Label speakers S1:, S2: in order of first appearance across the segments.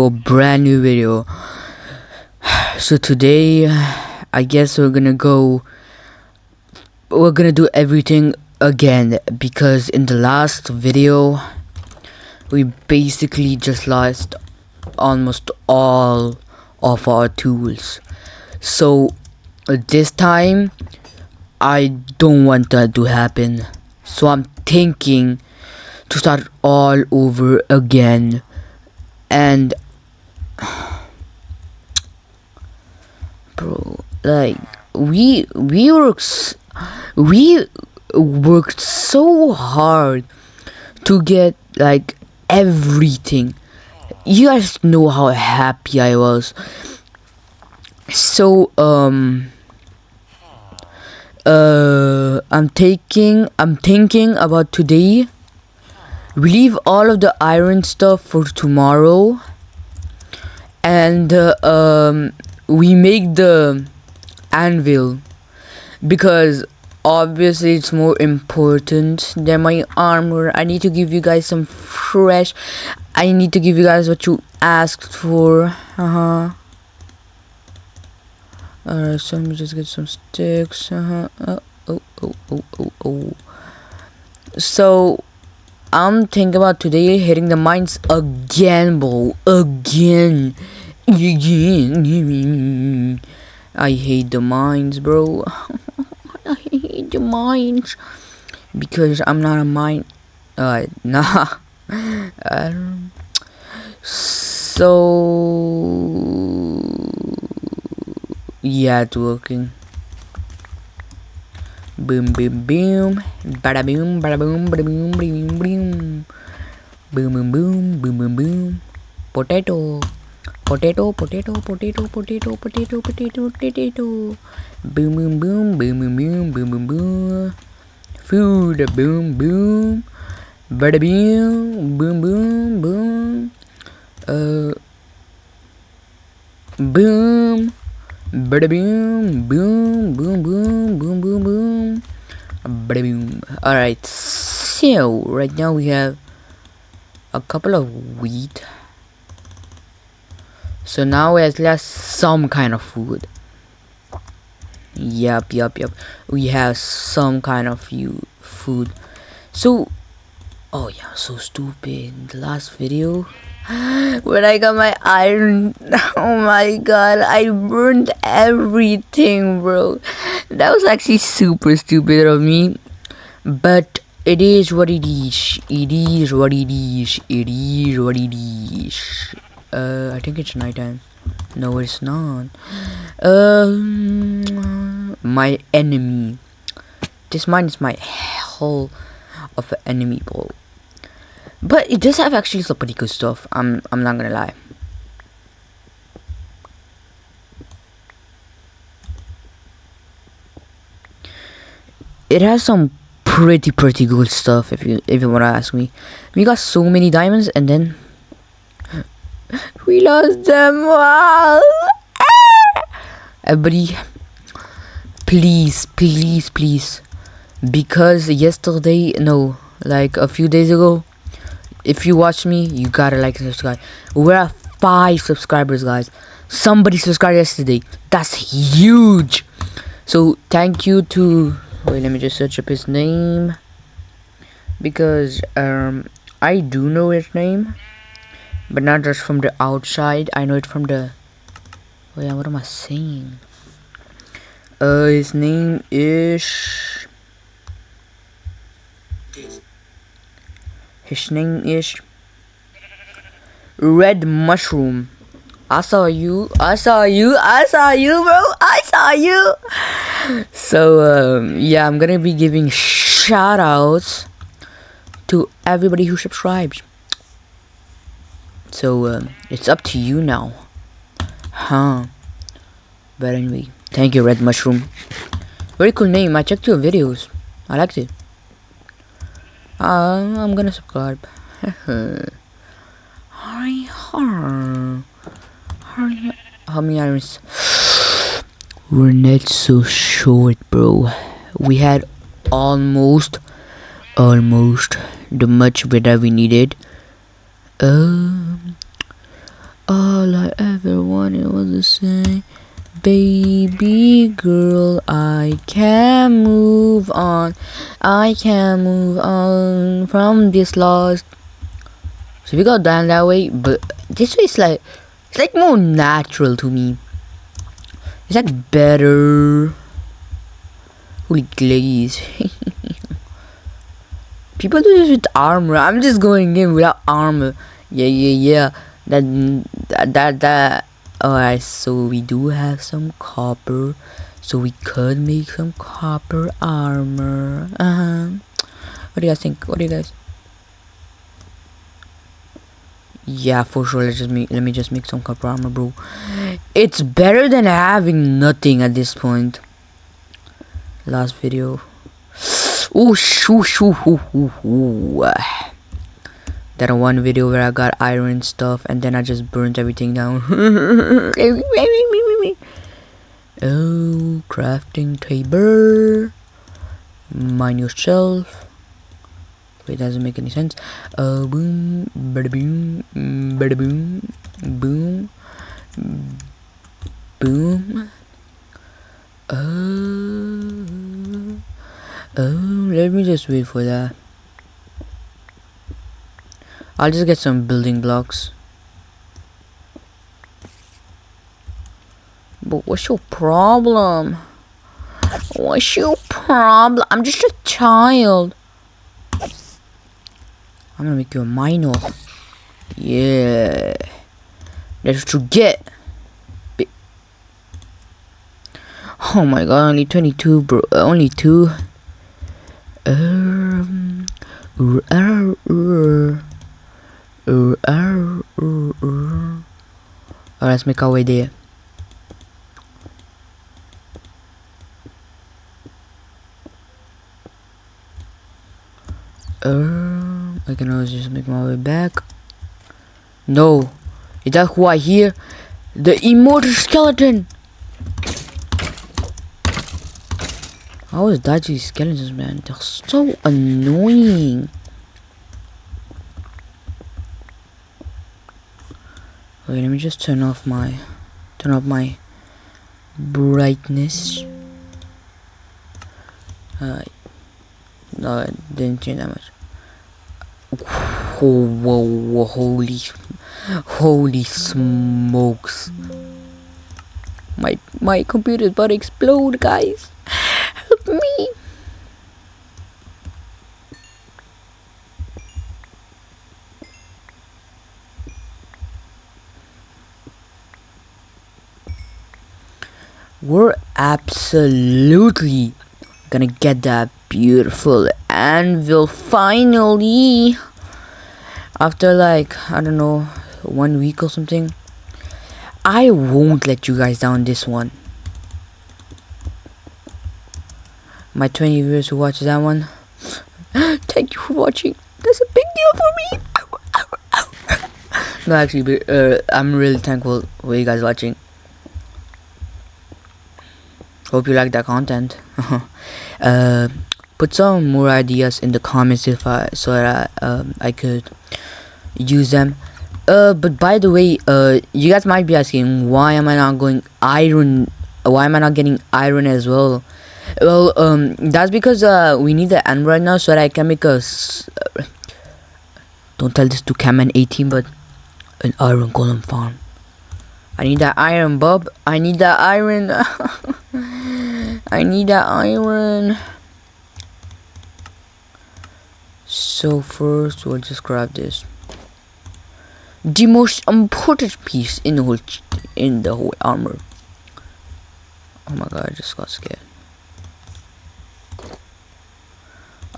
S1: A brand new video. So today I guess we're gonna do everything again, because in the last video we basically just lost almost all of our tools. So this time I don't want that to happen, so I'm thinking to start all over again. And bro, like we worked so hard to get like everything. You guys know how happy I was. So I'm thinking about today. We leave all of the iron stuff for tomorrow, and we make the anvil, because obviously it's more important than my armor. I need to give you guys some fresh. I need to give you guys what you asked for. Alright, so let me just get some sticks. So I'm thinking about today hitting the mines again, bro. Again. I hate the mines, bro. I hate the mines because I'm not a mine. Nah. So yeah, it's working. Boom, boom, boom. Bada boom, bada boom, bada boom, boom, boom. Boom, boom, boom, boom, boom, boom. Potato. Potato, potato, potato, potato, potato, potato, potato. Boom, boom, boom, boom, boom, boom, boom, boom, boom. Food, boom, boom. Bada boom, boom, boom, boom. Boom. Bada boom, boom, boom, boom, boom, boom, boom. Bada boom. Alright, so right now we have a couple of wheat. So now we have some kind of food. Yep. We have some kind of food. So, oh yeah, so stupid. The last video, when I got my iron, oh my god, I burned everything, bro. That was actually super stupid of me. But it is what it is. It is what it is. It is what it is. I think it's nighttime. No, it's not. My enemy. This mine is my hell of an enemy, bro. But it does have actually some pretty good stuff. I'm not gonna lie. It has some pretty good stuff, if you wanna ask me. We got so many diamonds, and then we lost them all. Everybody, please, because yesterday, no, like a few days ago, if you watch me, you gotta like and subscribe. We're at 5 subscribers, guys. Somebody subscribed yesterday. That's huge. So thank you to, wait, let me just search up his name, because I do know his name, but not just from the outside. I know it from the, wait, what am I saying? His name is Red Mushroom. I saw you, bro. I saw you. So yeah, I'm gonna be giving shout outs to everybody who subscribes. So it's up to you now, huh? But anyway, thank you, Red Mushroom. Very cool name. I checked your videos. I liked it. I'm gonna subscribe. How many irons? We're not so short, bro. We had almost the much better we needed. All I ever wanted was to say, baby girl, I can move on. I can move on from this lost. So we go down that way, but this way is like, it's like more natural to me. It's like better. Holy glaze. People do this with armor. I'm just going in without armor. Yeah. That. Alright, so we do have some copper. So we could make some copper armor. What do you guys think? What do you guys? Yeah, for sure. Let me just make some copper armor, bro. It's better than having nothing at this point. Last video. Ooh, shoo. That one video where I got iron stuff and then I just burnt everything down. Oh, crafting table. Mine yourself. Wait, doesn't make any sense. Boom, bada boom, boom, boom. Let me just wait for that. I'll just get some building blocks. But what's your problem? What's your problem? I'm just a child. I'm gonna make you a miner. Yeah. That's what you get. Oh my god, only 22, bro. Only 2. Alright, let's make our way there. I can always just make my way back. No, is that who I hear? The immortal skeleton. I always dodge these skeletons, man. They're so annoying. Wait, let me just turn off my brightness. No, it didn't change that much. Whoa, holy smokes. My computer's about to explode, guys. Help me. We're absolutely gonna get that beautiful anvil finally, after like, I don't know, 1 week or something. I won't let you guys down this one. My 20 viewers who watch that one, thank you for watching. That's a big deal for me. No, actually, I'm really thankful for you guys watching. Hope you like that content. Put some more ideas in the comments so that I could use them. But by the way, you guys might be asking, why am I not going iron? Why am I not getting iron as well? Well, that's because we need the iron right now so that I can make a don't tell this to Cameron 18, but an iron golem farm. I need that iron, bub. I need that iron. I need that iron. So first, we'll just grab this. The most important piece in the whole armor. Oh my god, I just got scared.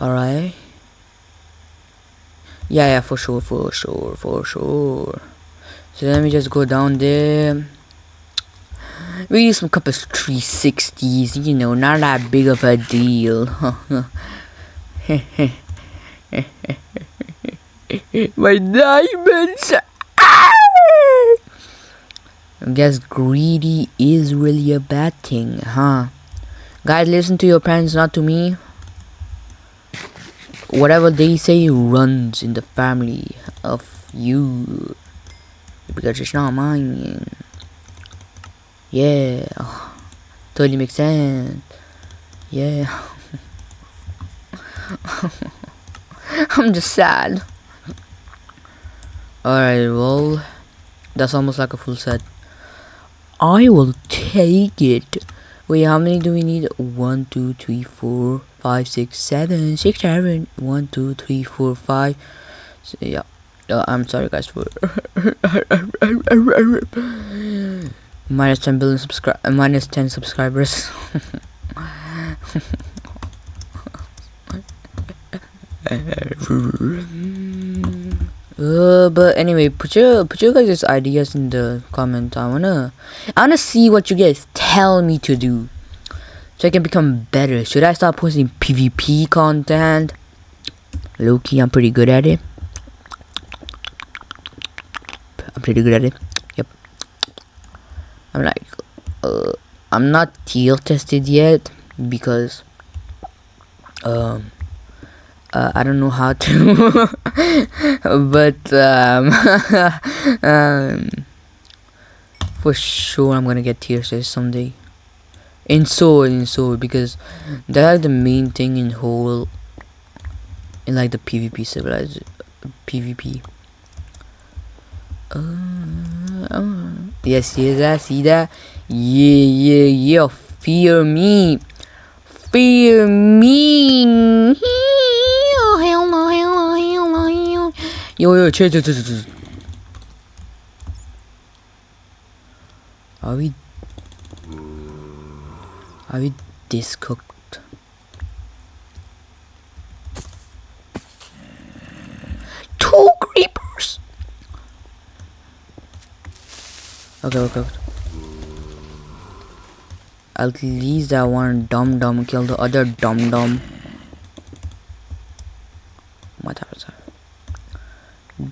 S1: Alright. Yeah, for sure. So let me just go down there. We use some couple 360s, you know, not that big of a deal. My diamonds! I guess greedy is really a bad thing, huh? Guys, listen to your parents, not to me. Whatever they say runs in the family of you. because it's not mine. Yeah, totally makes sense. Yeah. I'm just sad. Alright, well, that's almost like a full set. I will take it. Wait, how many do we need? 1, 2, 3, 4, 5, 6, 7, 6, 7. 1, 2, 3, 4, 5. So, yeah. I'm sorry, guys, for minus 10 billion minus 10 subscribers. But anyway, put your guys' ideas in the comment. I wanna see what you guys tell me to do, so I can become better. Should I start posting PvP content? Low-key, I'm pretty good at it. Yep. I'm like, I'm not tier tested yet because I don't know how to. But for sure I'm gonna get tier tested someday. In Soul, because that's the main thing in whole, in like the PvP civilized PvP. Yes, I see that. Yeah. Fear me. Oh, hell no. Yo, chill. Are we this cooked? Two creepers. Okay. At least that one dumb killed the other dumb. What happened?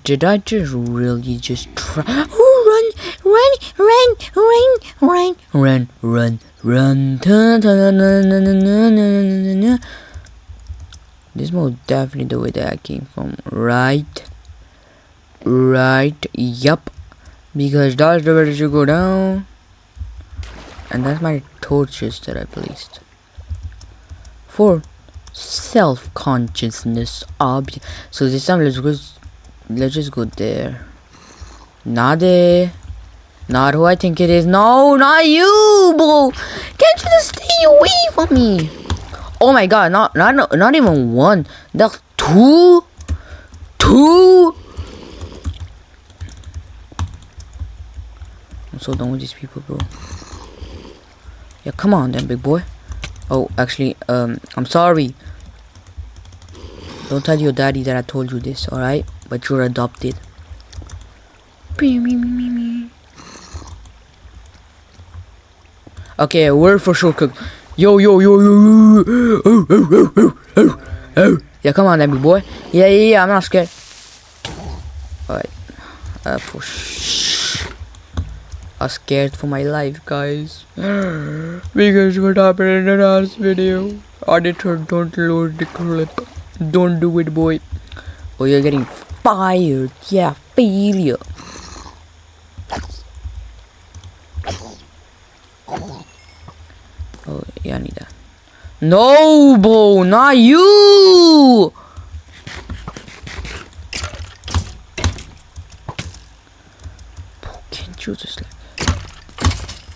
S1: Did I just really just try? Oh, run! This is most definitely the way that I came from, right? Yup. Because that's the way that you go down. And that's my torches that I placed for self-consciousness object. So this time let's just go there. Not there. Not who I think it is. No, not you, bro. Can't you just stay away from me? Oh my god, not even one. That's two. I'm so done with these people, bro. Yeah, come on then, big boy. Oh, actually, I'm sorry. Don't tell your daddy that I told you this, alright? But you're adopted. Okay, we're for sure cooked. Yo. Yeah, come on then, big boy. Yeah, I'm not scared. Alright. For I'm scared for my life, guys. Because what happened in the last video. Auditor, don't load the clip. Don't do it, boy. Oh, you're getting fired. Yeah, failure. Oh, yeah, I need that. No, bro, not you. Can't you just like...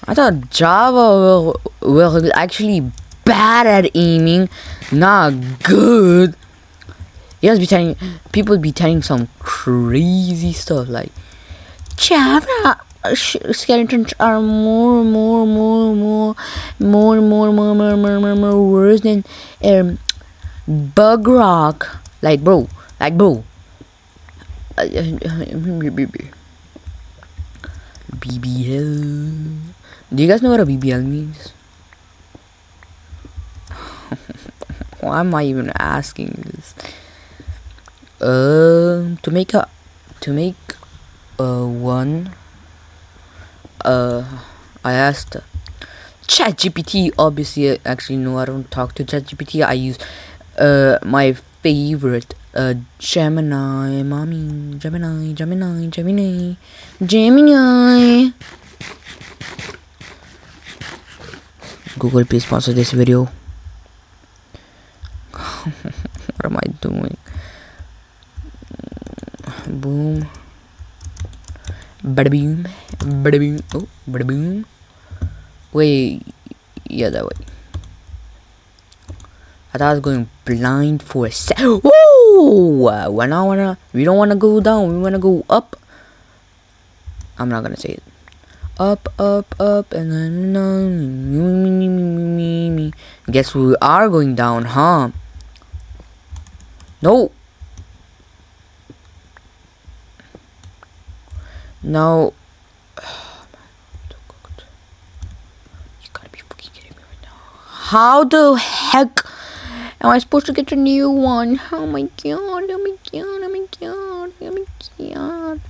S1: I thought Java were actually bad at aiming, not good. People be telling some crazy stuff like Java skeletons are more worse than bug rock. Like bro. BBL. Do you guys know what a BBL means? Why am I even asking this? To make one, I asked ChatGPT. Obviously, actually no, I don't talk to ChatGPT. I use my favorite. Gemini, mommy, Gemini. Google, please sponsor this video. What am I doing? Boom. Bada boom. Bada boom. Oh, bada boom. Wait. Yeah, that way. I thought I was going blind for a sec. Woo! We don't wanna go down. We wanna go up. I'm not gonna say it. Up, and then guess we are going down, huh? No. No. You gotta be fucking kidding me right now. How the heck am I supposed to get a new one? Oh my god, oh my god, oh my god, oh my god.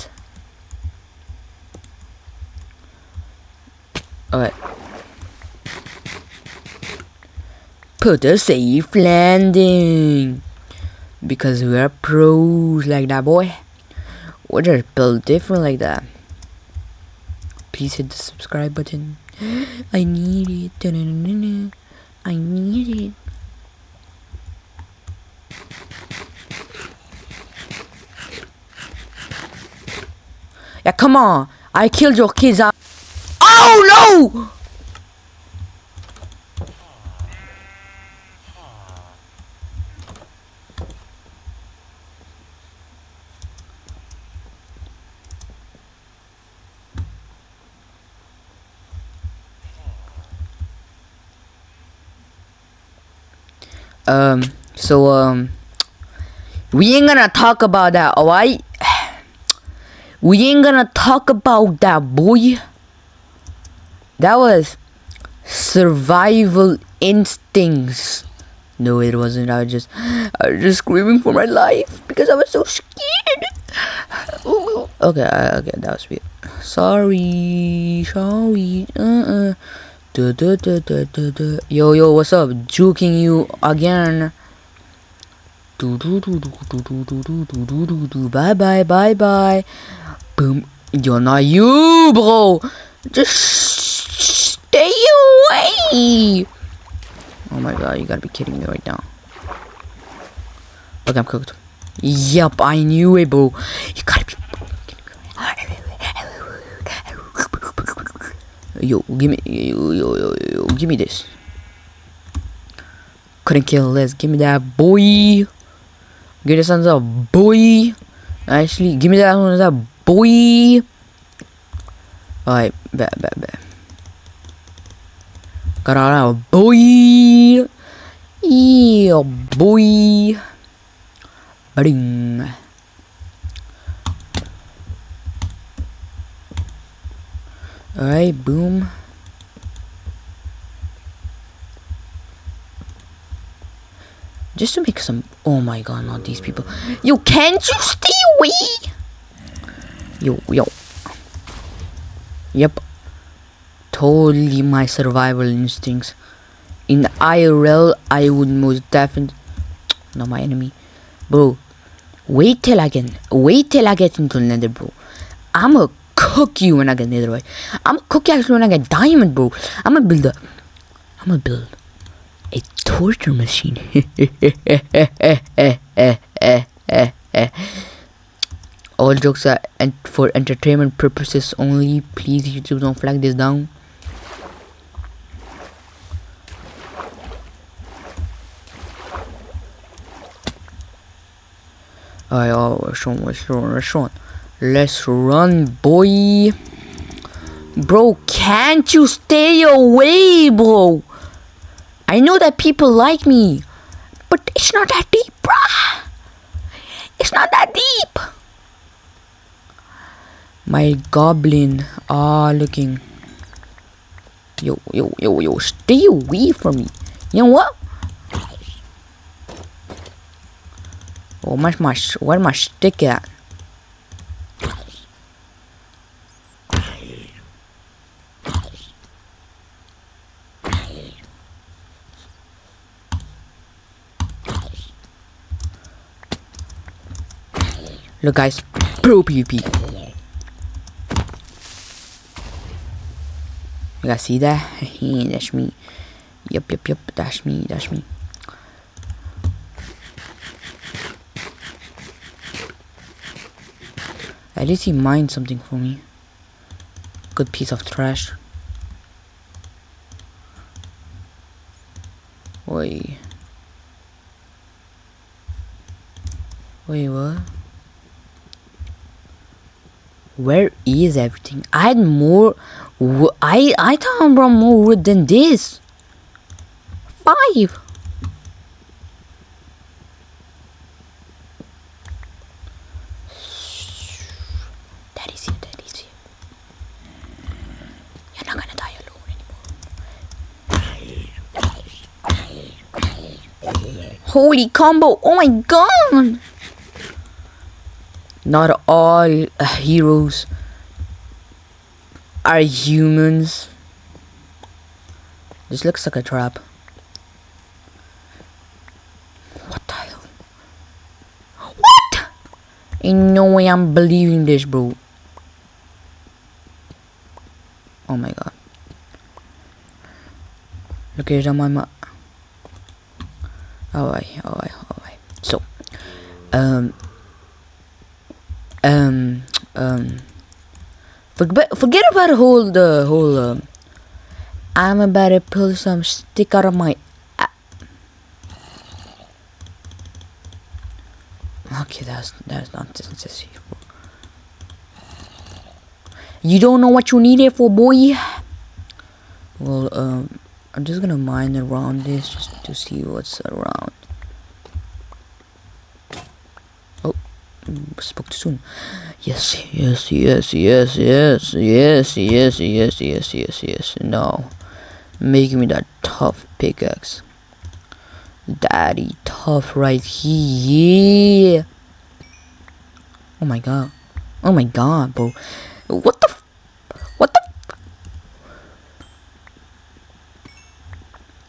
S1: Okay. Put a safe landing. Because we are pros like that, boy. We're just built different like that. Please hit the subscribe button. I need it. I need it. Yeah, come on. I killed your kids. Oh no! We ain't gonna talk about that, alright? We ain't gonna talk about that, boy. That was survival instincts. No, it wasn't. I was just screaming for my life because I was so scared. Okay, that was weird. Sorry. Yo, what's up? Juking you again. Bye. Boom. You're not you, bro. Just stay away. Oh my god, you gotta be kidding me right now. Okay, I'm cooked. Yep, I knew it, bro. You gotta be kidding me. Yo, give me this. Couldn't kill this. Give me that, boy. Give this thumbs up, boy. Actually, give me that thumbs up, boy. Alright, bet. Got out, boy. Yeah, boy. Bing. Alright, boom. Just to make some. Oh my god, not these people. Yo, can't you stay away? Yo. Yep. Totally my survival instincts. In IRL, I would most definitely. Not my enemy. Bro, wait till I get into Nether, bro. I'ma cook you when I get Nether, right? I'ma cook you actually when I get Diamond, bro. I'ma build a torture machine. All jokes are for entertainment purposes only. Please, YouTube, don't flag this down. Alright, let's run, boy. Bro, can't you stay away, bro? I know that people like me, but it's not that deep, bruh. It's not that deep. My goblin, looking. Yo, stay away from me. You know what? Oh, where my stick at? Look, guys, pro PvP. You guys see that? That's me. Yep. That's me. At least he mined something for me. Good piece of trash. Wait, what? Where is everything? I had more. I thought I brought more wood than this. 5. Daddy's here. You're not gonna die alone anymore. Holy combo! Oh my god! Not all heroes are humans. This looks like a trap. What the hell? What? Ain't no way I'm believing this, bro. Oh my god. Look at my map. Alright. So, forget about the whole I'm about to pull some stick out of my okay, that's not necessary. You don't know what you need it for, boy. Well, I'm just gonna mine around this just to see what's around. Oh, spoke too soon. Yes. No, making me that tough pickaxe. Daddy tough right here. Oh my god, bro. What the?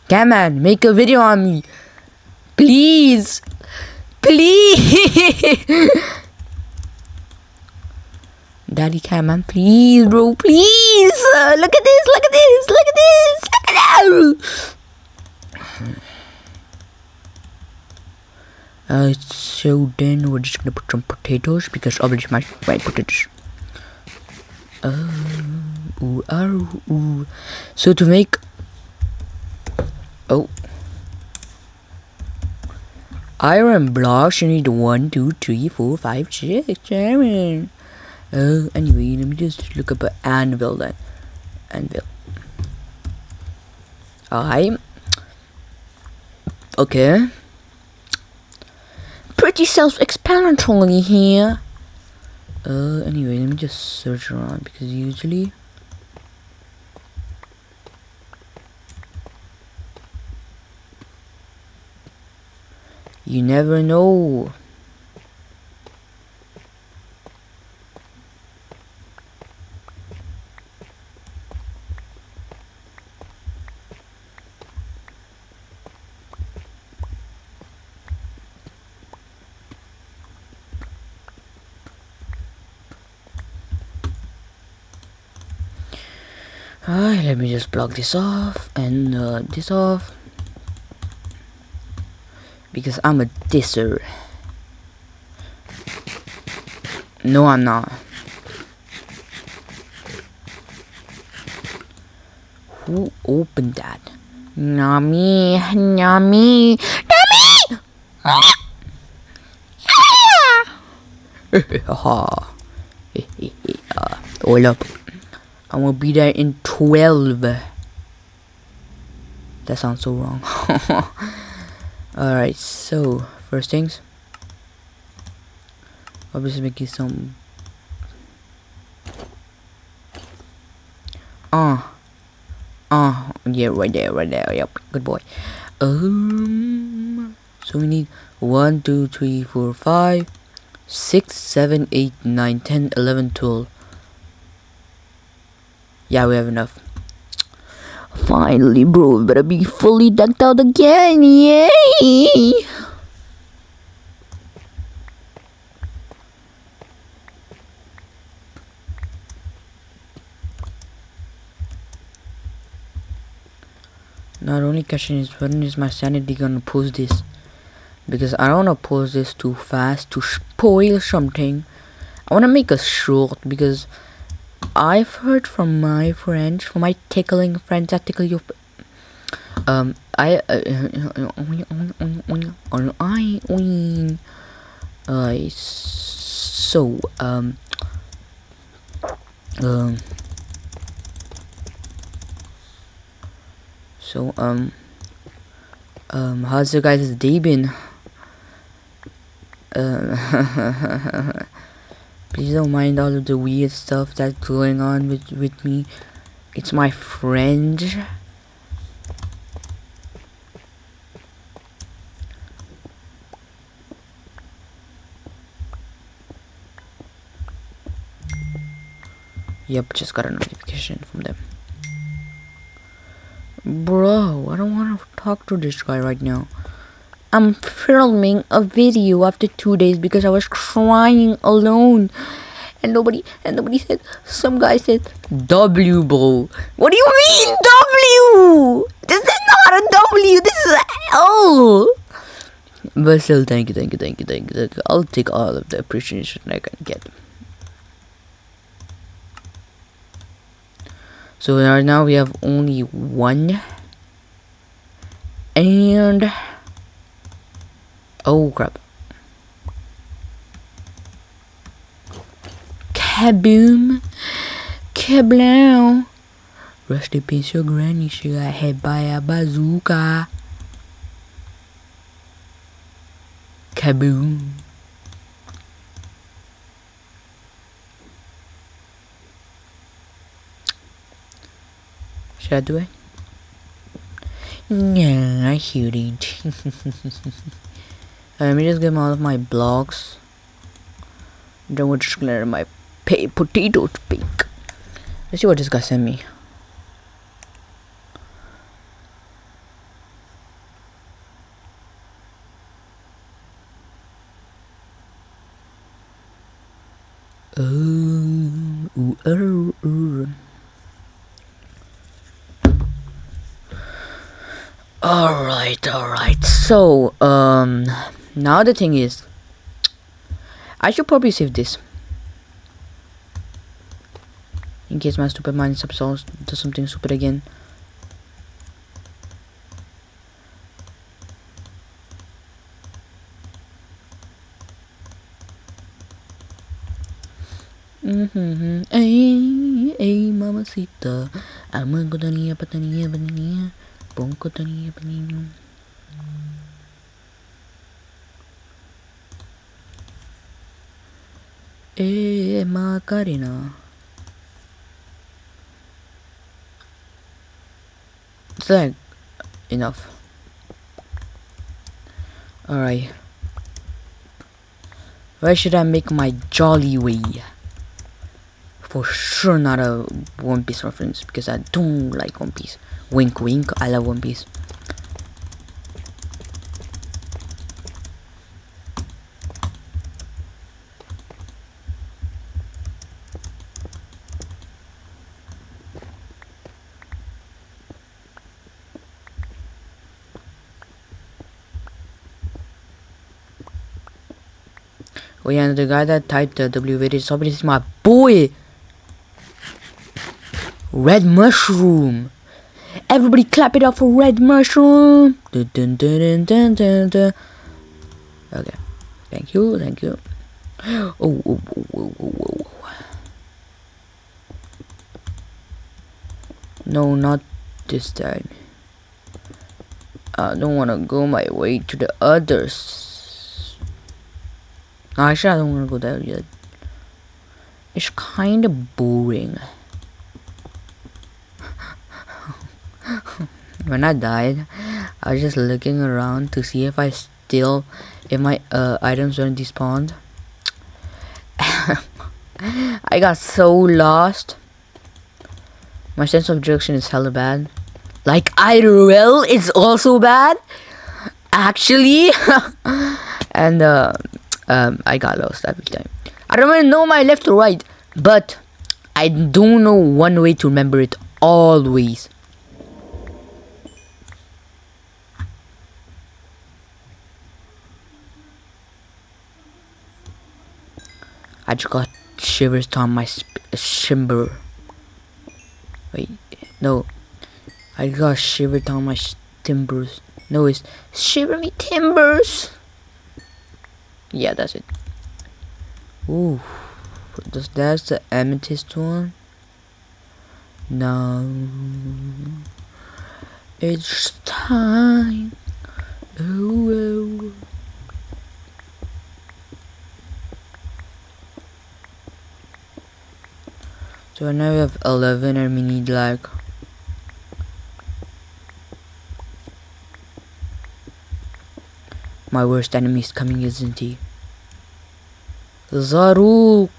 S1: Come on, make a video on me, please. Daddy, come on, please, bro, please. Look at this. So then we're just gonna put some potatoes because obviously my potatoes. So to make iron blocks, you need 1, 2, 3, 4, 5, 6, 7. Anyway, let me just look up an anvil then. Okay. Pretty self-explanatory here. Anyway, let me just search around because usually you never know. Alright, let me just block this off and this off because I'm a disser. No, I'm not. Who opened that? Nami. Hold up. I'm gonna be there in 12. That sounds so wrong. Alright, so first things, obviously making some yeah, right there, yep, good boy. So we need 1, 2, 3, 4, 5, 6, 7, 8, 9, 10, 11, 12. Yeah, we have enough. Finally, bro, we better be fully decked out again, yay! Not only question is when is my sanity gonna post this? Because I don't wanna post this too fast to spoil something. I wanna make a short because I've heard from my friends, from my tickling friends that tickle you. I so how's your guys' day been? Please don't mind all of the weird stuff that's going on with me. It's my friend. Yep, just got a notification from them. Bro, I don't want to talk to this guy right now. I'm filming a video after 2 days because I was crying alone. And nobody said, some guy said, W, bro. What do you mean, W? This is not a W, this is a L. But still, thank you. I'll take all of the appreciation I can get. So right now we have only one. And oh crap. Kaboom. Kablow. Rest in peace your granny, she got hit by a bazooka. Kaboom. Should I do it? No, I shouldn't. Let me just get all of my blocks. Then we're just gonna let my potato to pink. Let's see what this guy sent me. Alright. So, now the thing is, I should probably save this. In case my stupid mind does something stupid again. Ay, mamacita. Aman ko taniya, pataniya, pataniya. Bongko taniya, pataniya. Macarena. Is that enough? Alright. Where should I make my jolly way? For sure not a One Piece reference because I don't like One Piece. Wink wink, I love One Piece. Oh yeah, and the guy that typed the W video, somebody is my boy! Red Mushroom! Everybody clap it up for Red Mushroom! Dun, dun, dun, dun, dun, dun. Okay, thank you. Oh. No, not this time. I don't want to go my way to the others. Actually, I don't want to go there yet. It's kind of boring. When I died, I was just looking around to see if if my items weren't despawned. I got so lost. My sense of direction is hella bad. Like IRL, it's also bad. Actually, and I got lost every time. I don't even know my left or right, but I do know one way to remember it always. I just got shivers down my shimber. Wait, no. I got shiver down my timbers. No, it's shiver me timbers. Yeah, that's it. Ooh, that's the amethyst one. Now it's time. Oh. So now we have 11 and we need like my worst enemy is coming, isn't he? Zaruk.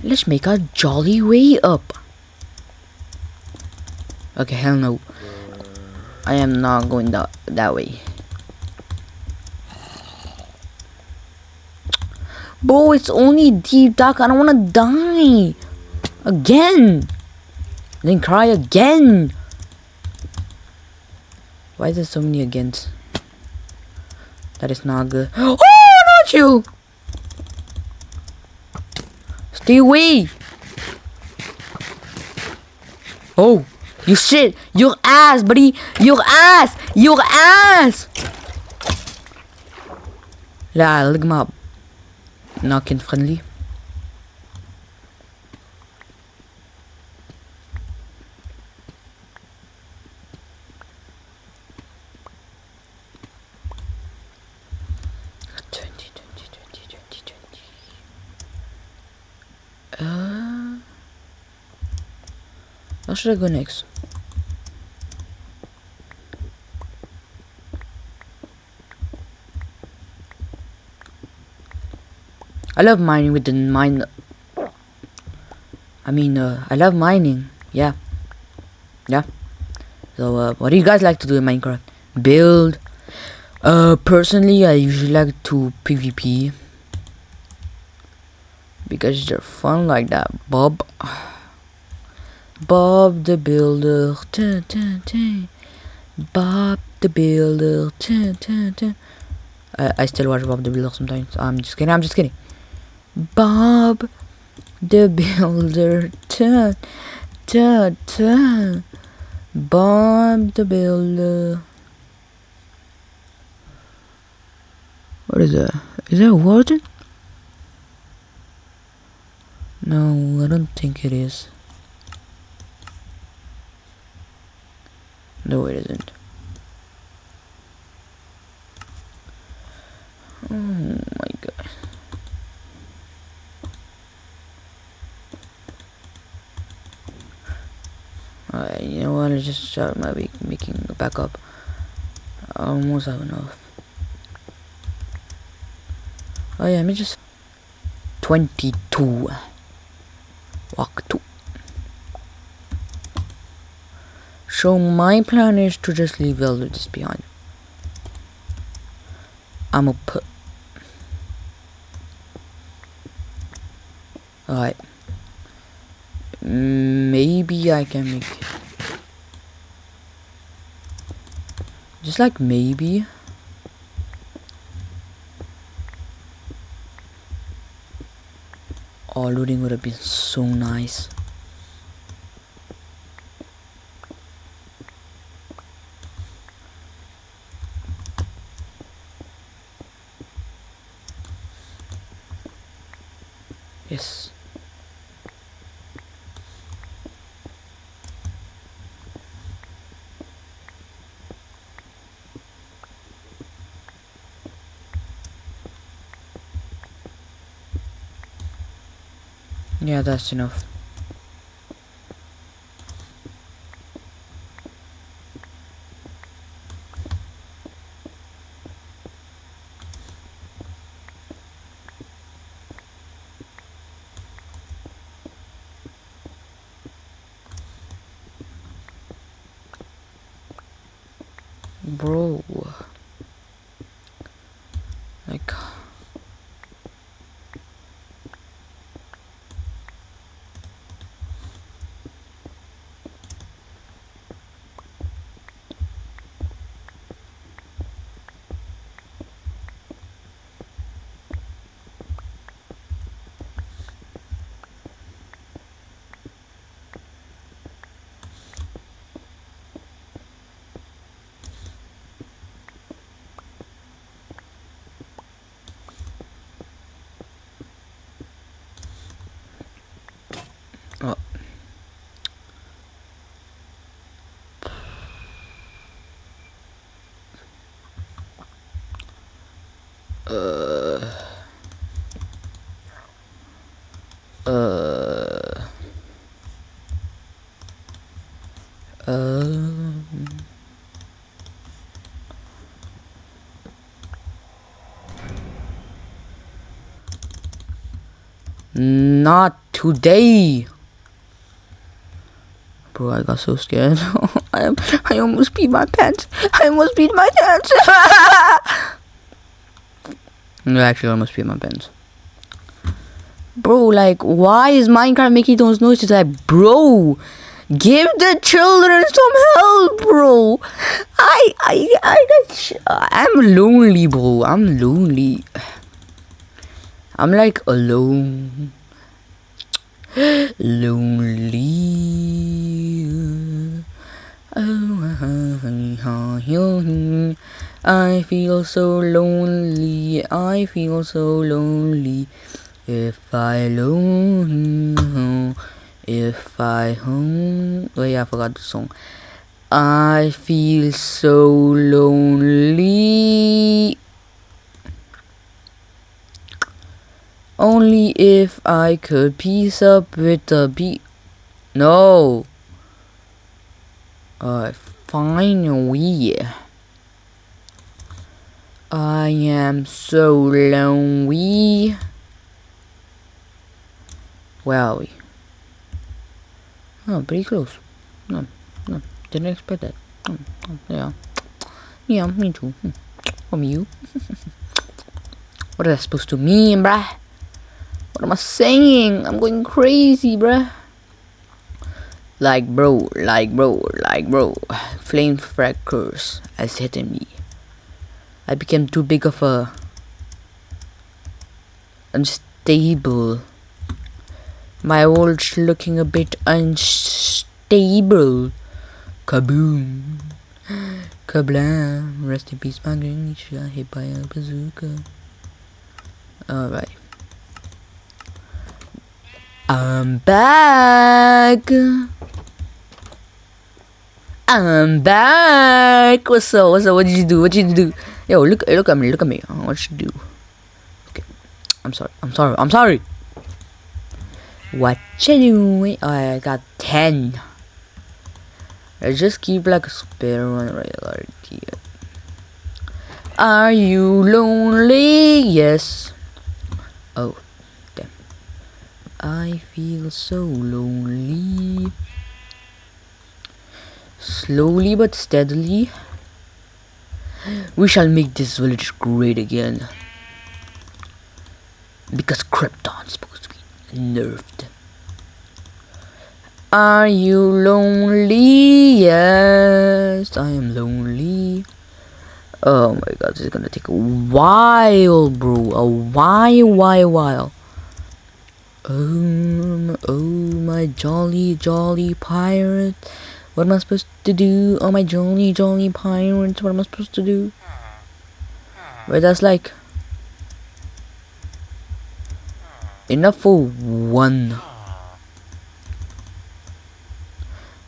S1: Let's make a jolly way up. Okay, hell no. I am not going that way. Bro, it's only deep dark. I don't wanna die. Again. Then cry again. Why is there so many against? That is not good. Oh, not you! Stay away! Oh, you shit! Your ass, buddy! Your ass! Your ass! لا look him up. Not kid friendly. Where should I go next? I love mining with the mine. I mean, I love mining. Yeah. Yeah. So, what do you guys like to do in Minecraft? Build. Personally, I usually like to PvP. Because they're fun like that, Bob. Bob the Builder. Bob the Builder. I still watch Bob the Builder sometimes. I'm just kidding. Bob the Builder. Bob the Builder. What is that? Is that a warden? No, I don't think it is. No, it isn't. Oh my god. Alright, you know what? Let's just start my making a backup. I almost have enough. Oh yeah, let me just 22. Walk 2. So my plan is to just leave all of this behind. I'm gonna put. Alright. Maybe I can make it. Just like maybe. Oh, looting would have been so nice. Yes. Yeah, that's enough. bro. Like, oh. Uh, not today. Bro, I got so scared. I almost peed my pants. I almost peed my pants. No, actually, I almost peed my pants. Bro, like, why is Minecraft making those noises? Like, bro, give the children some help, bro. I'm lonely, bro. I'm lonely. I'm like alone. Lonely. I feel so lonely. I feel so lonely. If I home, if I home. Oh yeah, I forgot the song. I feel so lonely. Only if I could piece up with the beat. No. Finally. I am so lonely. Where are we? Oh, pretty close. No, didn't expect that. Yeah, me too. From you. What is that supposed to mean, bruh? What am I saying? I'm going crazy, bruh. Like bro. Flame frag curse has hit me. I became too big of a unstable. My world's looking a bit unstable. Kaboom. Kablam. Rest in peace, my green. Got hit by a bazooka. Alright. I'm back. What's up? What did you do? Yo, look at me. What you do? Okay. I'm sorry. What you doing? Oh, I got 10. I just keep like a spare one right here. Are you lonely? Yes. Oh, damn. I feel so lonely. Slowly but steadily, we shall make this village great again. Because Krypton's supposed to be nerfed. Are you lonely? Yes, I am lonely. Oh my god, this is gonna take a while, bro. A while. Oh my jolly pirate. What am I supposed to do? Oh my jolly pirate. What am I supposed to do? Wait, that's like enough for one.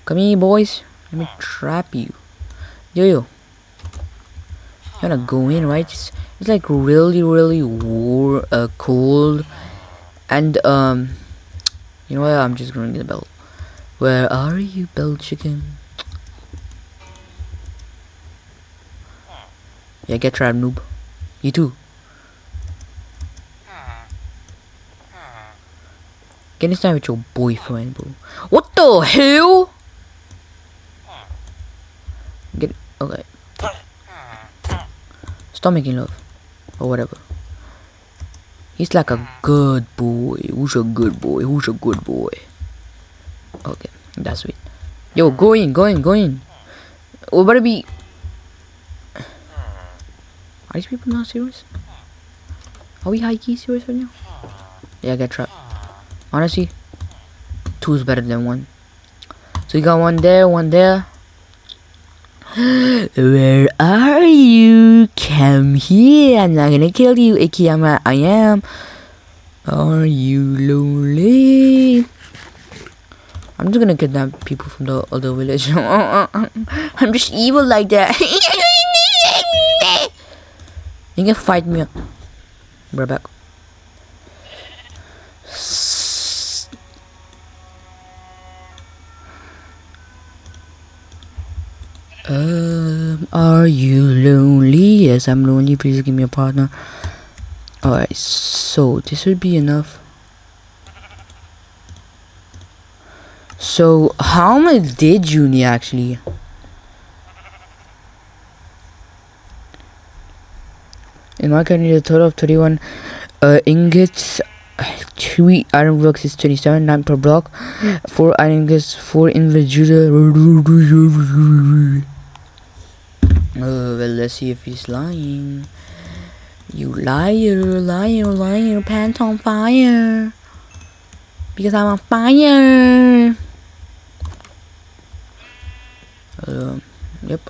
S1: Come here, boys. Let me trap you. Yo. You wanna go in, right? It's like really cold. And you know what? I'm just gonna ring the bell. Where are you, bell chicken? Yeah, get trapped, noob. You too. Get inside with your boyfriend, bro. What the hell? Get okay. Stop making love. Or whatever. He's like a good boy. Who's a good boy? Who's a good boy? Okay, that's sweet. Yo, go in, go in, go in. We're about to be... Are these people not serious? Are we high-key serious right now? Yeah, get trapped. Honestly, 2 is better than 1. So you got 1 there, 1 there. Where are you? Come here. I'm not gonna kill you, Ikiyama. I am. Are you lonely? I'm just gonna kidnap people from the other village. I'm just evil like that. You can fight me. We're back. Are you lonely? Yes, I'm lonely. Please give me a partner. Alright, so this would be enough. So, how much did you need actually? In my country, a total of 31 ingots. 3 iron blocks is 27, 9 per block. 4 iron ingots, 4 individual. Well, let's see if he's lying. You liar, liar, liar, pants on fire. Because I'm on fire. Yep.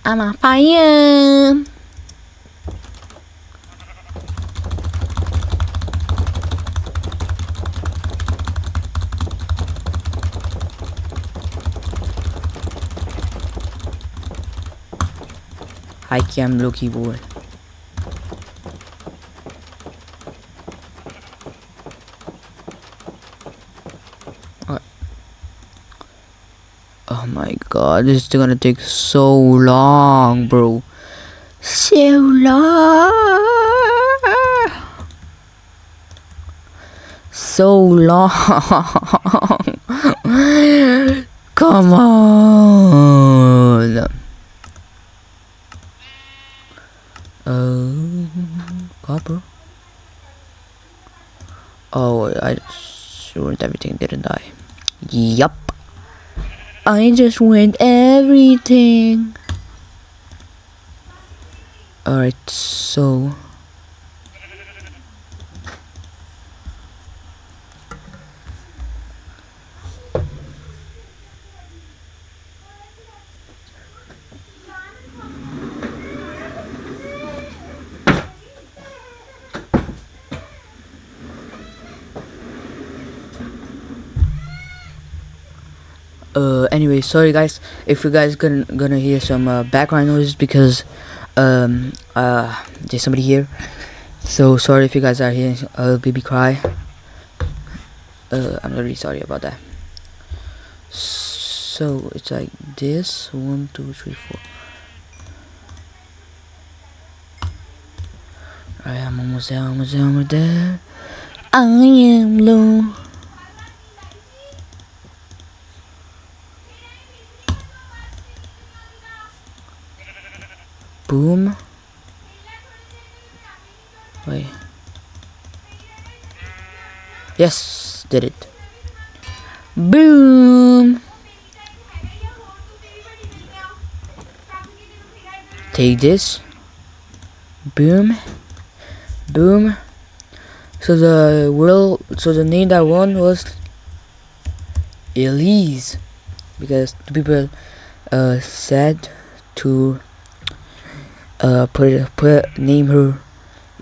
S1: I'm on fire. Hi, Cam, Loki boy. Oh my god, this is gonna take so long, bro. So long. So long. Come on. Copper. Oh, I just ruined everything, didn't I? Yup. I just ruined everything. Alright, so... anyway, sorry guys if you guys gonna hear some background noise because there's somebody here, so sorry if you guys are hearing a baby cry. I'm really sorry about that. So it's like this. 1 2 3 4. Alright, I'm almost there, almost there. I am low. Boom. Wait. Yes, did it. Boom. Take this. Boom. Boom. So the name that won was Elise, because the people said to name her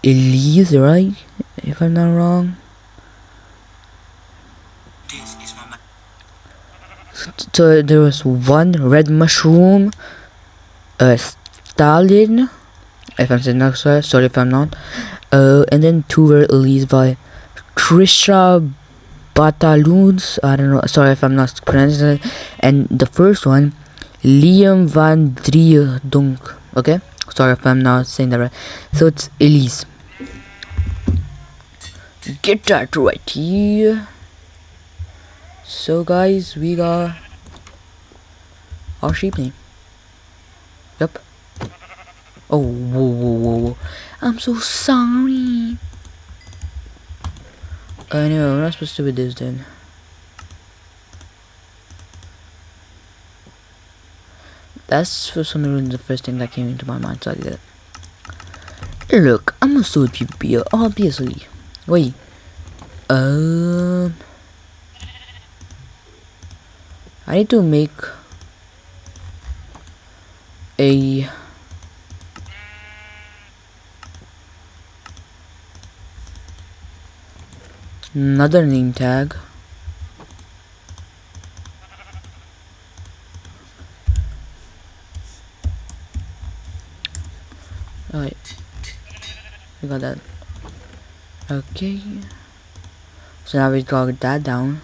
S1: Elise, right? If I'm not wrong. So there was 1 red mushroom, Stalin, if I'm saying that, sorry if I'm not, and then 2 were released by Trisha Bataloons, I don't know, sorry if I'm not pronouncing it, and the first one, Liam Van Driedonk, okay, sorry if I'm not saying that right, so it's Elise. Get that right here. So guys, we got our sheep name. Yep. Oh, whoa. I'm so sorry. Anyway, we're not supposed to do this then. That's for some reason the first thing that came into my mind, so I did it. Look, I'm gonna do PvP, obviously. Wait. I need to make a another name tag. Alright, we got that. Okay, so now we got that down.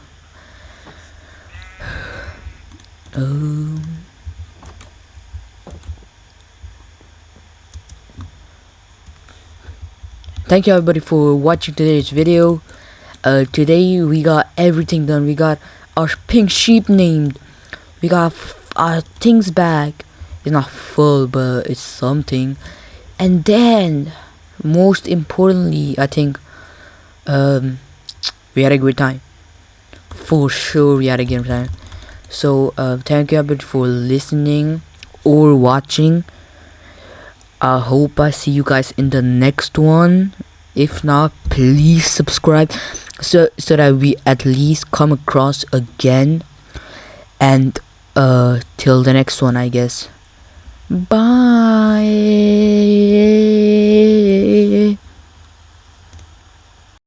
S1: Thank you everybody for watching today's video. Today we got everything done. We got our pink sheep named. We got our things back. It's not full, but it's something. And then, most importantly, I think, we had a good time. For sure, we had a good time. So, thank you everybody for listening or watching. I hope I see you guys in the next one. If not, please subscribe so that we at least come across again. And till the next one, I guess. Bye.